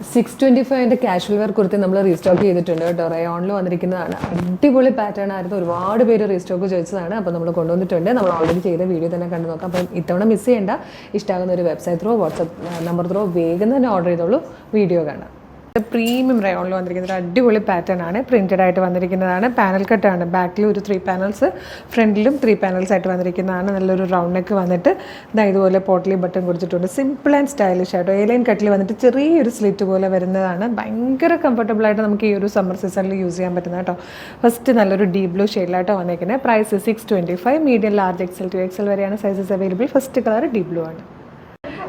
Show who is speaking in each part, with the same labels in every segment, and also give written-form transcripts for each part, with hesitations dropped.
Speaker 1: 625 casual wear kurti നമ്മൾ restock ചെയ്തിട്ടുണ്ട് കേട്ടോ. റയോണിൽ വന്നിരിക്കുന്നതാണ്. അടിപൊളി പാറ്റേൺ ആയിരുന്നു. ഒരുപാട് പേര് റീസ്റ്റോക്ക് ചോദിച്ചതാണ്. അപ്പോൾ നമ്മൾ കൊണ്ടുവന്നിട്ടുണ്ട്. നമ്മൾ ഓൾറെഡി ചെയ്ത വീഡിയോ തന്നെ കണ്ടു നോക്കാം. അപ്പം ഇത്തവണ മിസ് ചെയ്യേണ്ട. ഇഷ്ടമാകുന്ന ഒരു website throw WhatsApp number throw വേഗം തന്നെ ഓർഡർ ചെയ്തോളൂ. വീഡിയോ കാണാം. പ്രീമിയം റയോണിൽ വന്നിരിക്കുന്നത് ഒരു അടിപൊളി പാറ്റേൺ ആണ്. പ്രിൻറ്റഡ് ആയിട്ട് വന്നിരിക്കുന്നതാണ്. പാനൽ കട്ടാണ്. ബാക്കിൽ ഒരു 3 പാനൽസ്, ഫ്രണ്ടിലും 3 പാനൽസ് ആയിട്ട് വന്നിരിക്കുന്നതാണ്. നല്ലൊരു റൗണ്ട് നെക്ക് വന്നിട്ട് ഇതുപോലെ പോട്ട്ലി ബട്ടൺ കൊടുത്തിട്ടുണ്ട്. സിമ്പിൾ ആൻഡ് സ്റ്റൈലിഷ് ആയിട്ട് എയർലൈൻ കട്ടിൽ വന്നിട്ട് ചെറിയൊരു സ്ലിറ്റ് പോലെ വരുന്നതാണ്. ഭയങ്കര കംഫർട്ടബിൾ ആയിട്ട് നമുക്ക് ഈ ഒരു സമ്മർ സീസണിൽ യൂസ് ചെയ്യാൻ പറ്റുന്ന കേട്ടോ. ഫസ്റ്റ് നല്ലൊരു ഡീപ് ബ്ലൂ ഷെയ്ഡിലായിട്ടോ വന്നിരിക്കുന്നത്. Price 625. Medium, large, XL to XL വരെയാണ് sizes available. First colour deep blue ആണ്.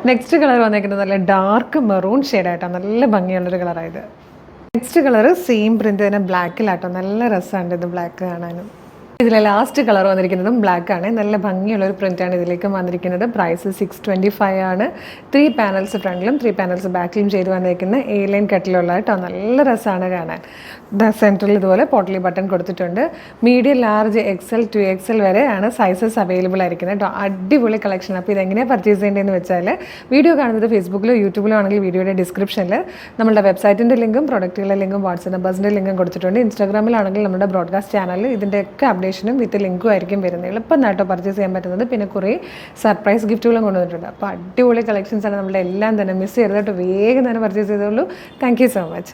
Speaker 1: നെക്സ്റ്റ് കളർ വന്നിരിക്കുന്നത് നല്ല ഡാർക്ക് മെറൂൺ ഷെയ്ഡായിട്ടോ. നല്ല ഭംഗിയുള്ളൊരു കളറായത്. നെക്സ്റ്റ് കളർ സെയിം പ്രിന്റ് തന്നെ ബ്ലാക്കിലാട്ടോ. നല്ല രസമുണ്ട് ഇത് ബ്ലാക്ക് കാണാനും. ഇതിലെ ലാസ്റ്റ് കളർ വന്നിരിക്കുന്നതും ബ്ലാക്ക് ആണ്. നല്ല ഭംഗിയുള്ളൊരു പ്രിന്റാണ് ഇതിലേക്ക് വന്നിരിക്കുന്നത്. പ്രൈസ് 625 ആണ്. 3 പാനൽസ് ഫ്രണ്ടിലും 3 പാനൽസ് ബാക്കിലും ചെയ്ത് വന്നിരിക്കുന്ന എയർലൈൻ കട്ടിലുള്ള കേട്ടോ. നല്ല രസമാണ് കാണാൻ. സെൻറ്ററിൽ ഇതുപോലെ പോട്ട്ലി ബട്ടൺ കൊടുത്തിട്ടുണ്ട്. Medium, large, XL to XL വരെയാണ് സൈസസ് അവൈലബിൾ ആയിരിക്കുന്നത് കേട്ടോ. അടിപൊളി കളക്ഷൻ. അപ്പോൾ ഇതെങ്ങനെയാണ് പർച്ചേസ് ചെയ്യേണ്ടതെന്ന് വെച്ചാൽ വീഡിയോ കാണുന്നത് ഫേസ്ബുക്കിലോ യൂട്യൂബിലോ ആണെങ്കിൽ വീഡിയോയുടെ ഡിസ്ക്രിപ്ഷനിൽ നമ്മുടെ വെബ്സൈറ്റിൻ്റെ ലിങ്കും പ്രൊഡക്റ്റുകളുടെ ലിങ്കും വാട്സ്ആപ്പ് നമ്പേഴ്സിൻ്റെ ലിങ്കും കൊടുത്തിട്ടുണ്ട്. ഇൻസ്റ്റാഗ്രാമിലാണെങ്കിൽ നമ്മുടെ ബ്രോഡ്കാസ്റ്റ് ചാനലിൽ ഇതിൻ്റെയൊക്കെ അപ്ഡേഷനും വിത്ത് ലിങ്കും ആയിരിക്കും വരുന്നത്. എളുപ്പം നാട്ടോ പർച്ചേസ് ചെയ്യാൻ പറ്റുന്നത്. പിന്നെ കുറേ സർപ്രൈസ് ഗിഫ്റ്റുകളും കൊണ്ടുവന്നിട്ടുണ്ട്. അപ്പോൾ അടിപൊളി കളക്ഷൻസാണ്. നമ്മുടെ എല്ലാം തന്നെ മിസ് ചെയ്തതായിട്ട് വേഗം തന്നെ പർച്ചേസ് ചെയ്തോളൂ. Thank you so much.